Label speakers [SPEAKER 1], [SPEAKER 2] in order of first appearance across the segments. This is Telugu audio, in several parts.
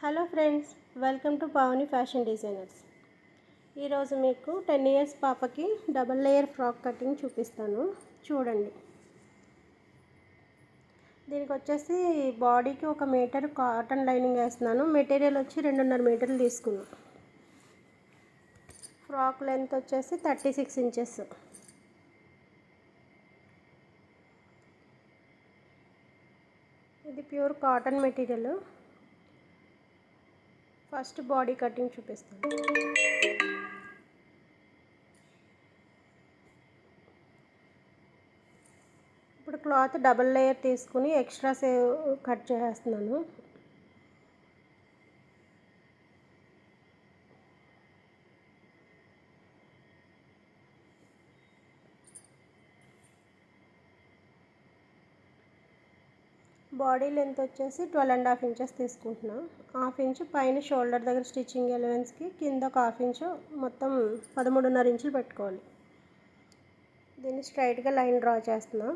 [SPEAKER 1] Hello friends, welcome to Pavani fashion designers. ఈరోజు మీకు 10 ఇయర్స్ పాపకి డబల్ లేయర్ ఫ్రాక్ కటింగ్ చూపిస్తాను. చూడండి. దీనికి వచ్చేసి బాడీకి 1 మీటర్ కాటన్ లైనింగ్ వేస్తున్నాను. మెటీరియల్ వచ్చి 2.5 మీటర్లు తీసుకున్నాను. ఫ్రాక్ లెంత్ వచ్చేసి 36 ఇంచెస్. ఇది pure cotton material. First body cutting చూపిస్తాను. ఇప్పుడు క్లాత్ డబల్ లేయర్ తీసుకుని ఎక్స్ట్రా సేవ్ కట్ చేస్తున్నాను. బాడీ లెంత్ వచ్చేసి 12.5 ఇంచెస్ తీసుకుంటున్నాను. 1/2 ఇంచు పైన షోల్డర్ దగ్గర స్టిచ్చింగ్ ఎలవెన్స్కి, కింద 1/2 ఇంచు, మొత్తం 13.5 ఇంచులు పెట్టుకోవాలి. దీన్ని స్ట్రైట్గా లైన్ డ్రా చేస్తున్నా.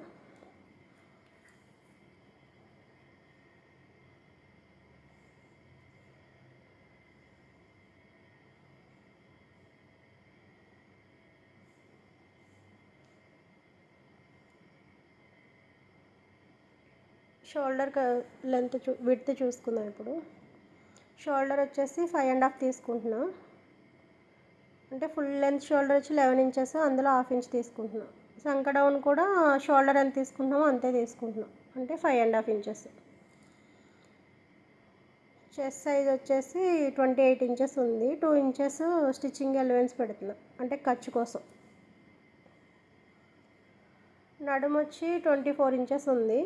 [SPEAKER 1] షోల్డర్ లెంత్ విడ్త్ చూసుకుందాం. ఇప్పుడు షోల్డర్ వచ్చేసి 5.5 తీసుకుంటున్నా. అంటే ఫుల్ లెంత్ షోల్డర్ వచ్చి 11 ఇంచెస్, అందులో 1/2 ఇంచ్ తీసుకుంటున్నాం. సంక డౌన్ కూడా షోల్డర్ ఎంత తీసుకుంటున్నామో అంతే తీసుకుంటున్నాం, అంటే 5.5 ఇంచెస్. చెస్ట్ సైజ్ వచ్చేసి 28 ఇంచెస్ ఉంది. 2 ఇంచెస్ స్టిచ్చింగ్ ఎలవెన్స్ పెడుతున్నా, అంటే ఖర్చు కోసం. నడుము వచ్చి 24 ఇంచెస్ ఉంది.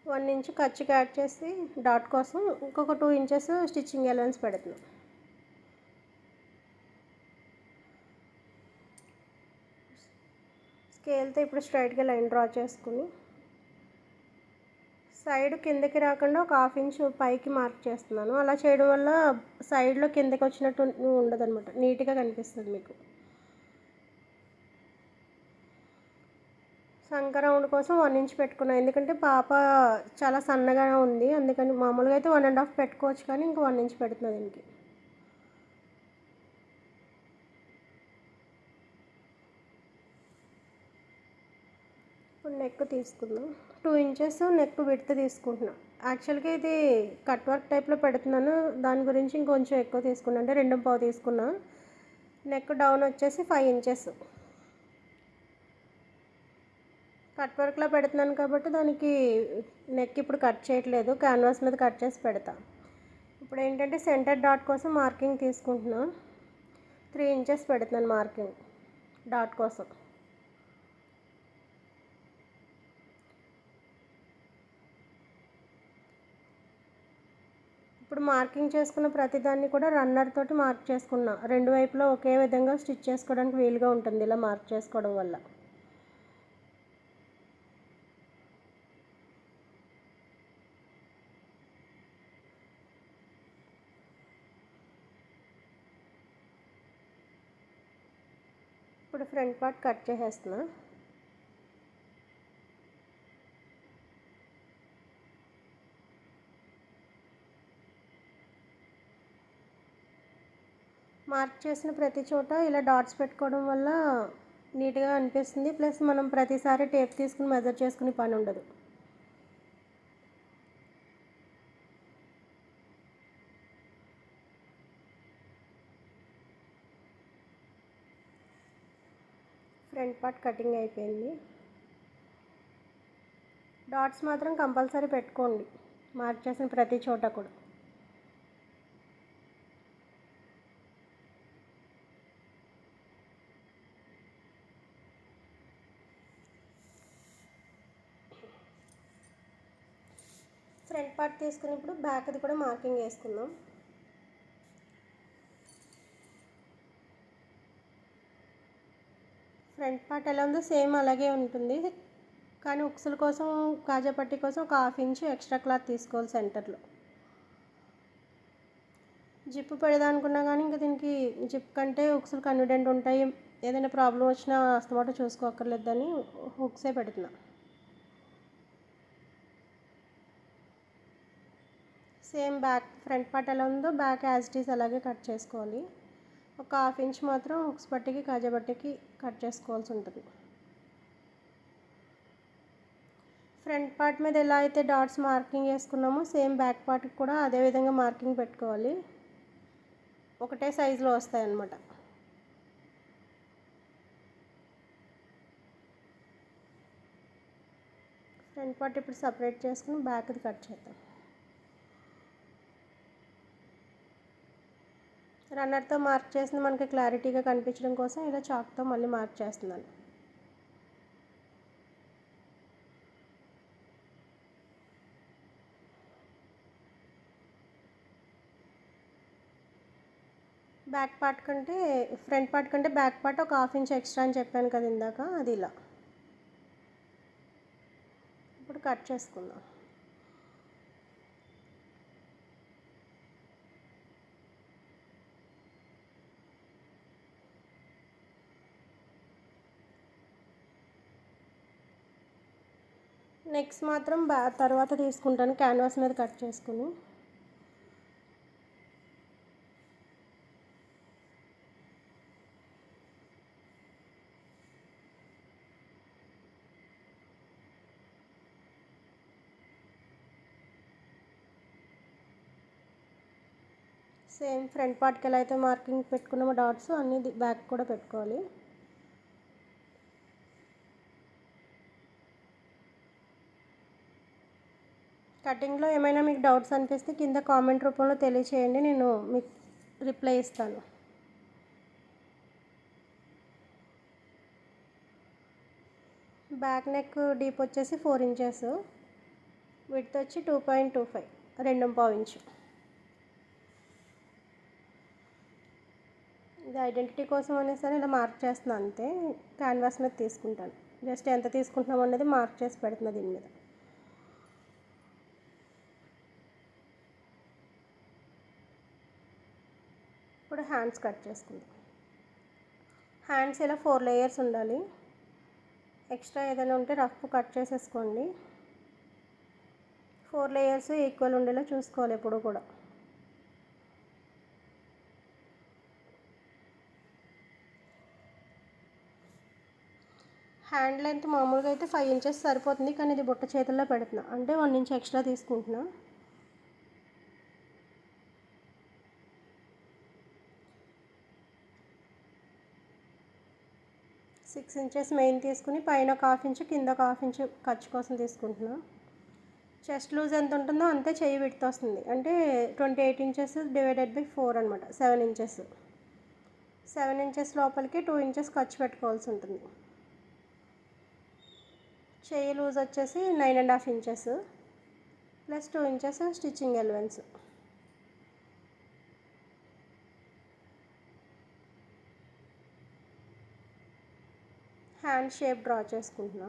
[SPEAKER 1] 1 ఇంచ్ ఖర్చుకి యాడ్ చేసి డాట్ కోసం ఇంకొక 2 ఇంచెస్ స్టిచ్చింగ్ ఎలవెన్స్ పెడుతున్నాం. స్కేల్తో ఇప్పుడు స్ట్రైట్గా లైన్ డ్రా చేసుకుని సైడ్ కిందకి రాకుండా 1/2 ఇంచ్ పైకి మార్క్ చేస్తున్నాను. అలా చేయడం వల్ల సైడ్లో కిందకి వచ్చినట్టు ఉండదన్నమాట, నీట్గా కనిపిస్తుంది మీకు. సంక రౌండ్ కోసం 1 ఇంచ్ పెట్టుకున్నాను, ఎందుకంటే పాప చాలా సన్నగా ఉంది. అందుకని మామూలుగా అయితే 1.5 పెట్టుకోవచ్చు, కానీ ఇంకా 1 ఇంచ్ పెడుతున్నాను దీనికి. ఇప్పుడు నెక్ తీసుకుందాం. 2 ఇంచెస్ నెక్ విడ్త్ తీసుకుంటున్నాను. యాక్చువల్గా ఇది కట్ వర్క్ టైప్లో పెడుతున్నాను, దాని గురించి ఇంకొంచెం ఎక్కువ తీసుకున్నాను, అంటే 2.5 తీసుకున్నా. నెక్ డౌన్ వచ్చేసి 5 ఇంచెస్. కట్ వర్క్లో పెడుతున్నాను కాబట్టి దానికి నెక్ ఇప్పుడు కట్ చేయట్లేదు, క్యాన్వాస్ మీద కట్ చేసి పెడతా. ఇప్పుడు ఏంటంటే సెంటర్ డాట్ కోసం మార్కింగ్ తీసుకుంటున్నా. 3 ఇంచెస్ పెడుతున్నాను మార్కింగ్ డాట్ కోసం. ఇప్పుడు మార్కింగ్ చేసుకున్న ప్రతిదాన్ని కూడా రన్నర్ తోటి మార్క్ చేసుకున్నా. 2 వైపులా ఒకే విధంగా స్టిచ్ చేసుకోవడానికి వీలుగా ఉంటుంది ఇలా మార్క్ చేసుకోవడం వల్ల. ఇప్పుడు ఫ్రంట్ పార్ట్ కట్ చేసేస్తున్నా. మార్క్ చేసిన ప్రతి చోట ఇలా డాట్స్ పెట్టుకోవడం వల్ల నీట్గా అనిపిస్తుంది. ప్లస్ మనం ప్రతిసారి టేప్ తీసుకుని మెజర్ చేసుకునే పని ఉండదు. ఫ్రంట్ పార్ట్ కటింగ్ అయిపోయింది. డాట్స్ మాత్రం కంపల్సరీ పెట్టుకోండి మార్క్ చేసిన ప్రతి చోట కూడా. ఫ్రంట్ పార్ట్ తీసుకున్నప్పుడు బ్యాక్ది కూడా మార్కింగ్ వేసుకుందాం. ఫ్రంట్ పార్ట్ ఎలా ఉందో సేమ్ అలాగే ఉంటుంది, కానీ ఉక్సుల కోసం కాజాపట్టి కోసం 1/2 ఇంచ్ ఎక్స్ట్రా క్లాత్ తీసుకోవాలి సెంటర్లో. జిప్ పెడదాం అనుకున్నా కానీ ఇంకా దీనికి జిప్ కంటే ఉక్సులు కన్వీనియంట్ ఉంటాయి. ఏదైనా ప్రాబ్లం వచ్చినా అస్తమాట చూసుకోక్కర్లేదని హుక్సే పెడుతున్నా. సేమ్ బ్యాక్ ఫ్రంట్ పార్ట్ ఎలా ఉందో బ్యాక్ యాజ్ ఇట్ ఈస్ అలాగే కట్ చేసుకోవాలి. ఒక 1/2 ఇంచ్ మాత్రం హుక్స్ పట్టీకి కాజా పట్టీకి కట్ చేసుకోవాల్సి ఉంటుంది. ఫ్రంట్ పార్ట్ మీద ఎలా అయితే డాట్స్ మార్కింగ్ వేసుకున్నామో సేమ్ బ్యాక్ పార్ట్కి కూడా అదే విధంగా మార్కింగ్ పెట్టుకోవాలి. ఒకటే సైజులో వస్తాయి అన్నమాట. ఫ్రంట్ పార్ట్ ఇప్పుడు సపరేట్ చేసుకుని బ్యాక్ది కట్ చేద్దాం. రన్నర్తో మార్క్ చేసింది మనకి క్లారిటీగా కనిపించడం కోసం ఇలా చాక్తో మళ్ళీ మార్క్ చేస్తున్నాను. బ్యాక్ పార్ట్ కంటే ఫ్రంట్ పార్ట్ కంటే బ్యాక్ పార్ట్ ఒక 1/2 ఇంచ్ ఎక్స్ట్రా అని చెప్పాను కదా ఇందాక, అది ఇలా. ఇప్పుడు కట్ చేసుకుందాం. నెక్స్ట్ మాత్రం తర్వాత తీసుకుంటాను క్యాన్వాస్ మీద కట్ చేసుకుని. సేమ్ ఫ్రంట్ పార్ట్కి ఎలా అయితే మార్కింగ్ పెట్టుకున్నామో డాట్స్ అన్నీ బ్యాక్ కూడా పెట్టుకోవాలి. కటింగ్లో ఏమైనా మీకు డౌట్స్ అనిపిస్తే కింద కామెంట్ రూపంలో తెలియచేయండి, నేను మీకు రిప్లై ఇస్తాను. బ్యాక్ నెక్ డీప్ వచ్చేసి 4 ఇంచెస్, విడ్త్ వచ్చి 2.25 2.5 ఇంచు. ఇది ఐడెంటిటీ కోసం అనేసి ఇలా మార్క్ చేస్తున్నాను అంతే. క్యాన్వాస్ మీద తీసుకుంటాను, జస్ట్ ఎంత తీసుకుంటున్నాం అనేది మార్క్ చేసి పెడుతున్నా దీని మీద. ఇప్పుడు హ్యాండ్స్ కట్ చేసుకుందాం. హ్యాండ్స్ ఇలా 4 లేయర్స్ ఉండాలి. ఎక్స్ట్రా ఏదైనా ఉంటే రఫ్ కట్ చేసేసుకోండి. 4 లేయర్స్ ఈక్వల్ ఉండేలా చూసుకోవాలి ఎప్పుడు కూడా. హ్యాండ్ లెంత్ మామూలుగా అయితే 5 ఇంచెస్ సరిపోతుంది, కానీ ఇది బుట్ట చేతుల్లో పెడుతున్నా అంటే 1 ఇంచ్ ఎక్స్ట్రా తీసుకుంటున్నా. సిక్స్ ఇంచెస్ మెయిన్ తీసుకుని పైన ఒక 1/2 ఇంచు కింద ఒక 1/2 ఇంచు ఖర్చు కోసం తీసుకుంటున్నా. చెస్ట్ లూజ్ ఎంత ఉంటుందో అంతే చెయ్యి విడ్త్ వస్తుంది, అంటే 28 ఇంచెస్ డివైడెడ్ బై 4 అనమాట, 7 ఇంచెస్. 7 ఇంచెస్ లోపలికి 2 ఇంచెస్ ఖర్చు పెట్టుకోవాల్సి ఉంటుంది. చెయ్యి లూజ్ వచ్చేసి 9.5 inches plus 2 inches stitching allowance. Hand shape draw చేసుకుంటున్నా.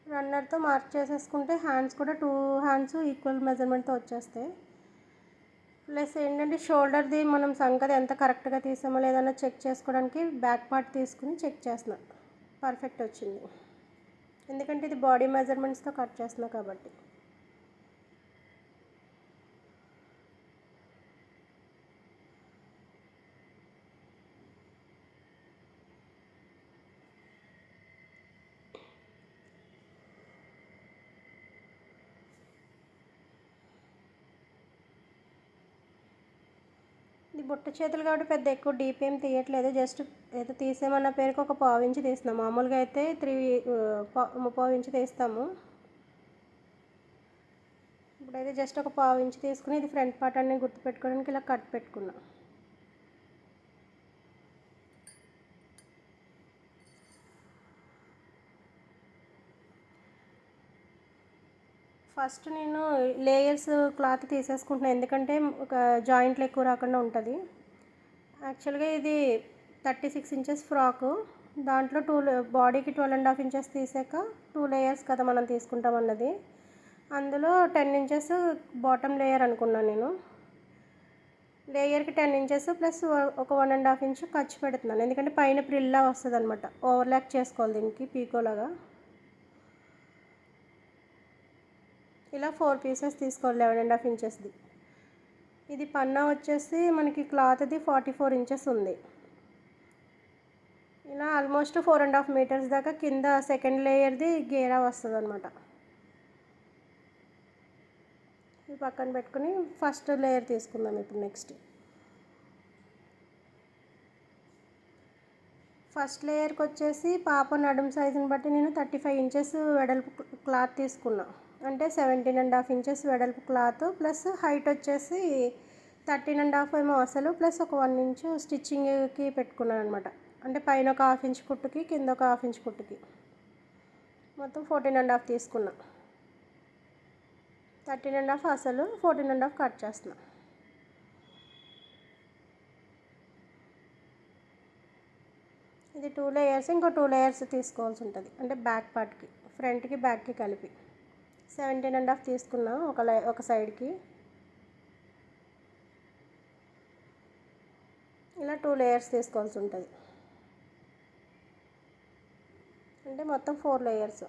[SPEAKER 1] రన్నర్తో మార్క్ చేసేసుకుంటే హ్యాండ్స్ కూడా 2 హ్యాండ్స్ ఈక్వల్ మెజర్మెంట్తో వచ్చేస్తాయి. ప్లస్ ఏంటంటే షోల్డర్ది మనం సంకది ఎంత కరెక్ట్గా తీసామో లేదన్నా చెక్ చేసుకోవడానికి బ్యాక్ పార్ట్ తీసుకుని చెక్ చేస్తున్నా. పర్ఫెక్ట్ వచ్చింది, ఎందుకంటే ఇది బాడీ మెజర్మెంట్స్తో కట్ చేస్తున్నా కాబట్టి. ఇది బుట్ట చేతులు కాబట్టి పెద్ద ఎక్కువ డీప్ ఏం తీయట్లేదు, జస్ట్ ఏదో తీసేమన్న పేరుకి ఒక 1/4 ఇంచు తీస్తున్నాం. మామూలుగా అయితే 3.25 ఇంచు తీస్తాము. ఇప్పుడైతే జస్ట్ ఒక 1/4 ఇంచు తీసుకుని ఇది ఫ్రంట్ పార్ట్ అన్ని గుర్తుపెట్టుకోవడానికి ఇలా కట్ పెట్టుకున్నాం. ఫస్ట్ నేను లేయర్స్ క్లాత్ తీసేసుకుంటున్నాను, ఎందుకంటే ఒక జాయింట్లు ఎక్కువ రాకుండా ఉంటుంది. యాక్చువల్గా ఇది 36 ఇంచెస్ ఫ్రాకు, దాంట్లో బాడీకి 12.5 ఇంచెస్ తీసాక 2 లేయర్స్ కదా మనం తీసుకుంటాం అన్నది, అందులో 10 ఇంచెస్ బాటమ్ లేయర్ అనుకున్నాను నేను. లేయర్కి 10 ఇంచెస్ ప్లస్ ఒక 1.5 ఇంచ్ ఖర్చు పెడుతున్నాను, ఎందుకంటే పైన ప్రిల్లా వస్తుంది అనమాట. ఓవర్లాక్ చేసుకోవాలి దీనికి పీకోలాగా. ఇలా 4 పీసెస్ తీసుకోవాలి 11.5 ఇంచెస్ది. ఇది పన్నా వచ్చేసి మనకి క్లాత్ది 44 ఇంచెస్ ఉంది. ఇలా ఆల్మోస్ట్ 4.5 మీటర్స్ దాకా కింద సెకండ్ లేయర్ది గేరా వస్తుంది అనమాట. ఇది పక్కన పెట్టుకుని ఫస్ట్ లేయర్ తీసుకుందాం ఇప్పుడు. నెక్స్ట్ ఫస్ట్ లేయర్కి వచ్చేసి పాప నడుము సైజుని బట్టి నేను 35 ఇంచెస్ వెడల్పు క్లాత్ తీసుకున్నా. అంటే 17.5 ఇంచెస్ వెడల్పు క్లాత్ ప్లస్ హైట్ వచ్చేసి 13.5 ఏమో అసలు, ప్లస్ ఒక 1 ఇంచు స్టిచ్చింగ్కి పెట్టుకున్నాను అనమాట. అంటే పైన ఒక 1/2 ఇంచ్ కుట్టుకి, కింద ఒక 1/2 ఇంచ్ కుట్టుకి, మొత్తం 14.5 తీసుకున్నా. 13.5 అసలు, 14.5 కట్ చేస్తున్నా. ఇది 2 లేయర్స్, ఇంకో 2 లేయర్స్ తీసుకోవాల్సి ఉంటుంది, అంటే బ్యాక్ పార్ట్కి, ఫ్రంట్కి బ్యాక్కి కలిపి 17.5 తీసుకున్నా ఒక సైడ్కి. ఇలా 2 లేయర్స్ తీసుకోవాల్సి ఉంటుంది, అంటే మొత్తం 4 లేయర్స్.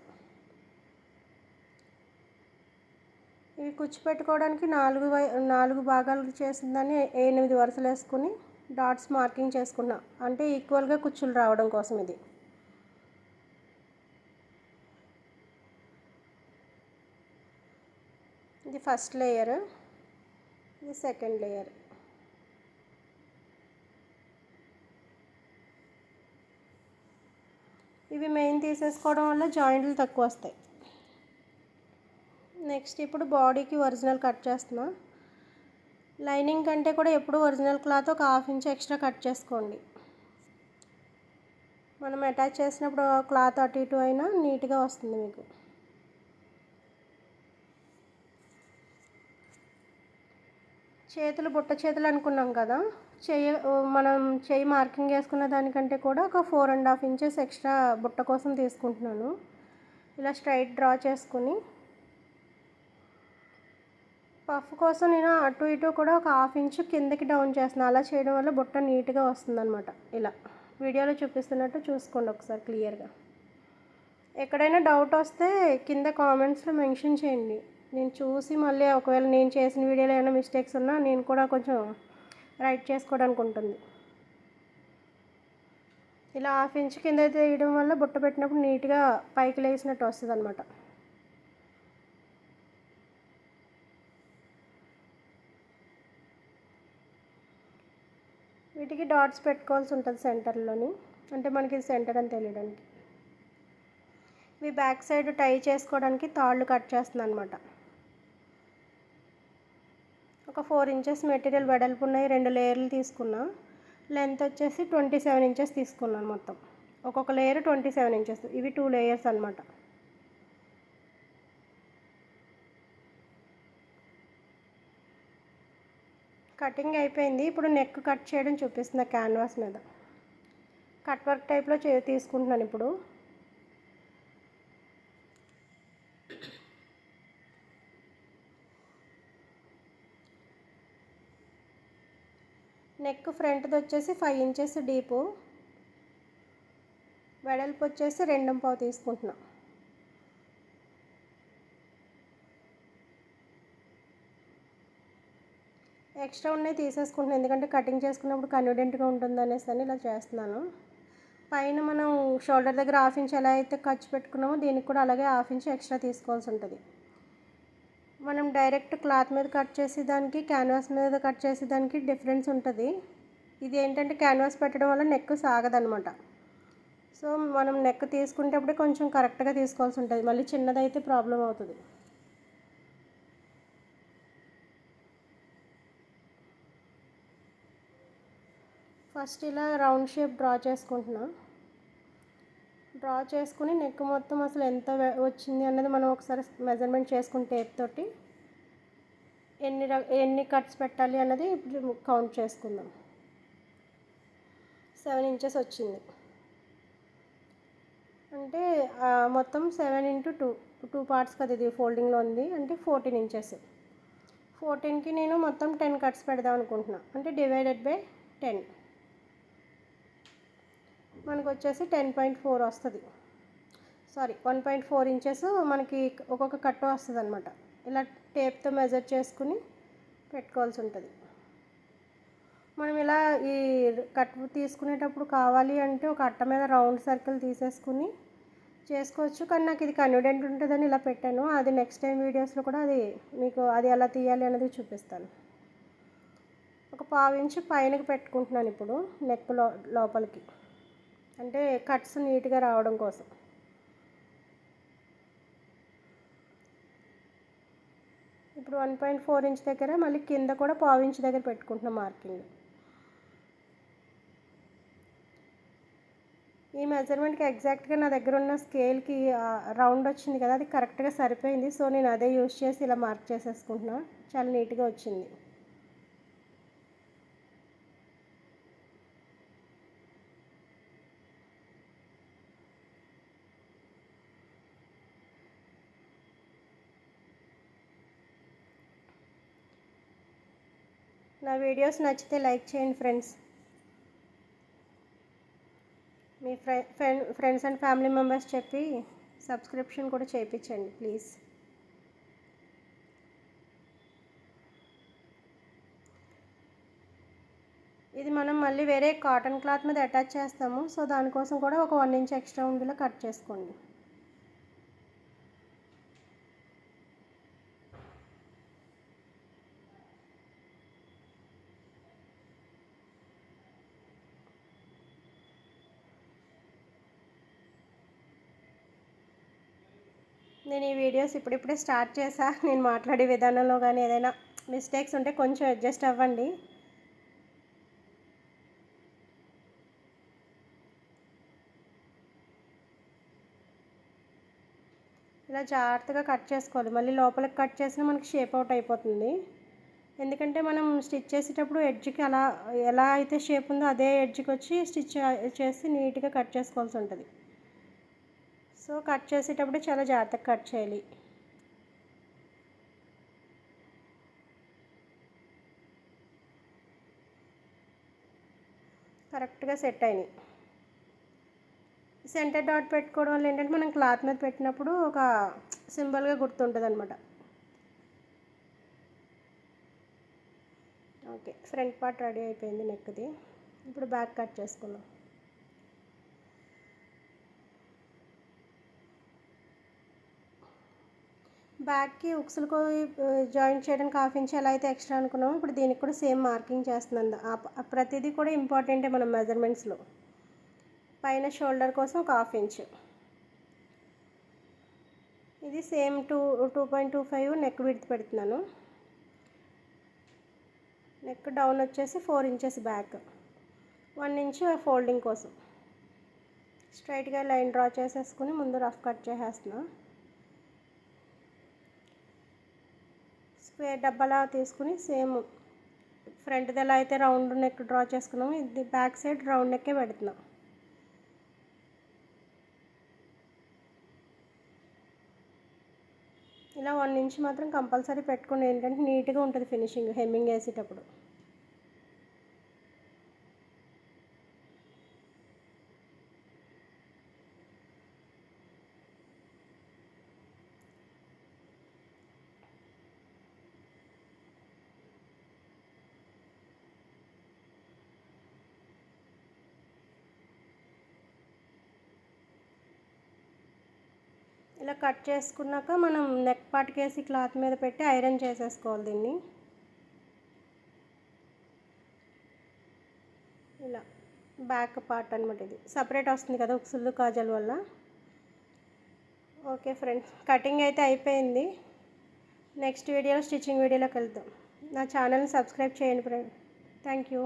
[SPEAKER 1] ఇవి కుచ్చు పెట్టుకోవడానికి 4 భాగాలు చేసిందని 8 వరుసలు వేసుకుని డాట్స్ మార్కింగ్ చేసుకున్నా, అంటే ఈక్వల్గా కుచ్చులు రావడం కోసం. ఇది ఫస్ట్ లేయర్, ఇది సెకండ్ లేయర్. ఇవి మెయిన్ తీసేసుకోవడం వల్ల జాయింట్లు తక్కువ వస్తాయి. నెక్స్ట్ ఇప్పుడు బాడీకి ఒరిజినల్ కట్ చేస్తున్నా. లైనింగ్ కంటే కూడా ఎప్పుడు ఒరిజినల్ క్లాత్ ఒక 1/2 ఇంచ్ ఎక్స్ట్రా కట్ చేసుకోండి. మనం అటాచ్ చేసినప్పుడు క్లాత్ అటు ఇటు అయినా నీట్గా వస్తుంది మీకు. చేతులు బుట్ట చేతులు అనుకున్నాం కదా, మనం చెయ్యి మార్కింగ్ వేసుకున్న దానికంటే కూడా ఒక 4.5 ఇంచెస్ ఎక్స్ట్రా బుట్ట కోసం తీసుకుంటున్నాను. ఇలా స్ట్రైట్ డ్రా చేసుకుని పఫ్ కోసం నేను అటు ఇటు కూడా ఒక 1/2 ఇంచ్ కిందకి డౌన్ చేస్తున్నాను. అలా చేయడం వల్ల బుట్ట నీట్గా వస్తుందన్నమాట. ఇలా వీడియోలో చూపిస్తున్నట్టు చూసుకోండి ఒకసారి క్లియర్గా. ఎక్కడైనా డౌట్ వస్తే కింద కామెంట్స్లో మెన్షన్ చేయండి, నేను చూసి మళ్ళీ ఒకవేళ నేను చేసిన వీడియోలో ఏమైనా మిస్టేక్స్ ఉన్నా నేను కూడా కొంచెం రైట్ చేసుకోవడానికి ఉంటుంది. ఇలా 1/2 ఇంచ్ కింద తీయడం వల్ల బుట్ట పెట్టినప్పుడు నీట్గా పైకి లేసినట్టు వస్తుంది అనమాట. వీటికి డాట్స్ పెట్టుకోవాల్సి ఉంటుంది సెంటర్లోని, అంటే మనకి ఇది సెంటర్ అని తెలియడానికి. ఇవి బ్యాక్ సైడ్ టై చేసుకోవడానికి తాళ్ళు కట్ చేస్తున్నాను అనమాట. ఒక 4 ఇంచెస్ మెటీరియల్ వెడల్పు ఉన్నాయి, 2 లేయర్లు తీసుకున్నా. లెంత్ వచ్చేసి 27 ఇంచెస్ తీసుకున్నాను మొత్తం. ఒక్కొక్క లేయర్ 27 ఇంచెస్. ఇవి 2 లేయర్స్ అనమాట. కటింగ్ అయిపోయింది. ఇప్పుడు నెక్ కట్ చేయడం చూపిస్తున్నా క్యాన్వాస్ మీద. కట్ వర్క్ టైప్లో తీసుకుంటున్నాను ఇప్పుడు. నెక్ ఫ్రంట్ది వచ్చేసి 5 ఇంచెస్ డీపు, వెడల్పు వచ్చేసి 2.5 తీసుకుంటున్నా. ఎక్స్ట్రా ఉన్నాయి తీసేసుకుంటున్నాను, ఎందుకంటే కటింగ్ చేసుకున్నప్పుడు కన్వీనియంట్గా ఉంటుంది అనేసి అని ఇలా చేస్తున్నాను. పైన మనం షోల్డర్ దగ్గర 1/2 ఇంచ్ ఎలా అయితే ఖర్చు పెట్టుకున్నామో దీనికి కూడా అలాగే 1/2 ఇంచ్ ఎక్స్ట్రా తీసుకోవాల్సి ఉంటుంది. మనం డైరెక్ట్ క్లాత్ మీద కట్ చేసేదానికి క్యాన్వాస్ మీద కట్ చేసేదానికి డిఫరెన్స్ ఉంటుంది. ఇది ఏంటంటే క్యాన్వాస్ పెట్టడం వల్ల నెక్ సాగదనమాట. సో మనం నెక్ తీసుకునేటప్పుడే కొంచెం కరెక్ట్గా తీసుకోవాల్సి ఉంటుంది, మళ్ళీ చిన్నదైతే ప్రాబ్లం అవుతుంది. ఫస్ట్ ఇలా రౌండ్ షేప్ డ్రా చేసుకుంటున్నా. డ్రా చేసుకుని నెక్ మొత్తం అసలు ఎంత వచ్చింది అన్నది మనం ఒకసారి మెజర్మెంట్ చేసుకుని టేప్ తోటి ఎన్ని కట్స్ పెట్టాలి అన్నది ఇప్పుడు కౌంట్ చేసుకుందాం. 7 ఇంచెస్ వచ్చింది, అంటే మొత్తం 7 into 2 పార్ట్స్ కదా ఇది ఫోల్డింగ్లో ఉంది, అంటే 14 ఇంచెస్. 14కి నేను మొత్తం 10 కట్స్ పెడదాం అనుకుంటున్నా. అంటే డివైడెడ్ బై 10 మనకు వచ్చేసి 10.4 వస్తుంది. సారీ 1.4 ఇంచెస్ మనకి ఒక్కొక్క కట్ట వస్తుంది అనమాట. ఇలా టేప్తో మెజర్ చేసుకుని పెట్టుకోవాల్సి ఉంటుంది. మనం ఇలా ఈ కట్ తీసుకునేటప్పుడు కావాలి అంటే ఒక అట్ట మీద రౌండ్ సర్కిల్ తీసేసుకుని చేసుకోవచ్చు. కానీ నాకు ఇది కన్వీనియంట్ ఉంటుందని ఇలా పెట్టాను. అది నెక్స్ట్ టైం వీడియోస్లో కూడా అది మీకు అది ఎలా తీయాలి అనేది చూపిస్తాను. ఒక 1/2 ఇంచు పైనకి పెట్టుకుంటున్నాను ఇప్పుడు నెక్ లోపలికి, అంటే కట్స్ నీట్గా రావడం కోసం. ఇప్పుడు 1.4 ఇంచ్ దగ్గర మళ్ళీ కింద కూడా 1/2 ఇంచ్ దగ్గర పెట్టుకుంటున్నాం మార్కింగ్. ఈ మెజర్మెంట్కి ఎగ్జాక్ట్గా నా దగ్గర ఉన్న స్కేల్కి రౌండ్ వచ్చింది కదా, అది కరెక్ట్గా సరిపోయింది. సో నేను అదే యూజ్ చేసి ఇలా మార్క్ చేసేసుకుంటున్నా. చాలా నీట్గా వచ్చింది. నా వీడియోస్ నచ్చితే లైక్ చేయండి friends. Me friends and family members చెప్పి సబ్స్క్రిప్షన్ కూడా చేయించండి ప్లీజ్. ఇది మనం మళ్ళీ వేరే కాటన్ క్లాత్ మీద అటాచ్ చేస్తాము. సో దానికోసం కూడా ఒక 1 ఇంచ్ ఎక్స్ట్రా ఉండేలా కట్ చేసుకోండి. నేను ఈ వీడియోస్ ఇప్పుడిప్పుడే స్టార్ట్ చేశా. నేను మాట్లాడే విధానంలో కానీ ఏదైనా మిస్టేక్స్ ఉంటే కొంచెం అడ్జస్ట్ అవ్వండి. ఇలా జాగ్రత్తగా కట్ చేసుకోవాలి. మళ్ళీ లోపలికి కట్ చేసినా మనకి షేప్ అవుట్ అయిపోతుంది. ఎందుకంటే మనం స్టిచ్ చేసేటప్పుడు ఎడ్జ్కి అలా ఎలా అయితే షేప్ ఉందో అదే ఎడ్జ్కి వచ్చి స్టిచ్ చేసి నీట్గా కట్ చేసుకోవాల్సి ఉంటుంది. సో కట్ చేసేటప్పుడు చాలా జాగ్రత్తగా కట్ చేయాలి. కరెక్ట్గా సెట్ అయినాయి. సెంటర్ డాట్ పెట్టుకోవడం వల్ల ఏంటంటే మనం క్లాత్ మీద పెట్టినప్పుడు ఒక సింబల్గా గుర్తుంటుంది అనమాట. ఓకే, ఫ్రంట్ పార్ట్ రెడీ అయిపోయింది నెక్ది. ఇప్పుడు బ్యాక్ కట్ చేసుకుందాం. బ్యాక్కి ఉక్సులకు జాయింట్ చేయడానికి 1/2 ఇంచ్ ఎలా అయితే ఎక్స్ట్రా అనుకున్నామో ఇప్పుడు దీనికి కూడా సేమ్ మార్కింగ్ చేస్తున్నాను. ప్రతిదీ కూడా ఇంపార్టెంటే మన మెజర్మెంట్స్లో. పైన షోల్డర్ కోసం ఒక 1/2 ఇంచ్, ఇది సేమ్ 2.25 నెక్ విడ్త్ పెడుతున్నాను. నెక్ డౌన్ వచ్చేసి 4 ఇంచెస్ బ్యాక్, 1 ఇంచ్ ఫోల్డింగ్ కోసం. స్ట్రైట్గా లైన్ డ్రా చేసేసుకుని ముందు రఫ్ కట్ చేసేస్తున్నా. స్క్వేర్ డబ్బాలా తీసుకుని సేమ్ ఫ్రంట్ది ఎలా అయితే రౌండ్ నెక్ డ్రా చేసుకున్నాము ఇది బ్యాక్ సైడ్ రౌండ్ నెక్కే పెడుతున్నాం. ఇలా 1 ఇంచ్ మాత్రం కంపల్సరీ పెట్టుకోండి, ఏంటంటే నీట్గా ఉంటుంది ఫినిషింగ్ హెమ్మింగ్ వేసేటప్పుడు. ఇలా కట్ చేసుకున్నాక మనం నెక్ పార్ట్కి వేసి క్లాత్ మీద పెట్టి ఐరన్ చేసేసుకోవాలి దీన్ని. ఇలా బ్యాక్ పార్ట్ అనమాట, ఇది సపరేట్ వస్తుంది కదా ఉక్సులు కాజల్ వల్ల. ఓకే ఫ్రెండ్స్, కటింగ్ అయితే అయిపోయింది. నెక్స్ట్ వీడియోలో స్టిచ్చింగ్ వీడియోలోకి వెళ్తాం. నా ఛానల్ని సబ్స్క్రైబ్ చేయండి ఫ్రెండ్. Thank you.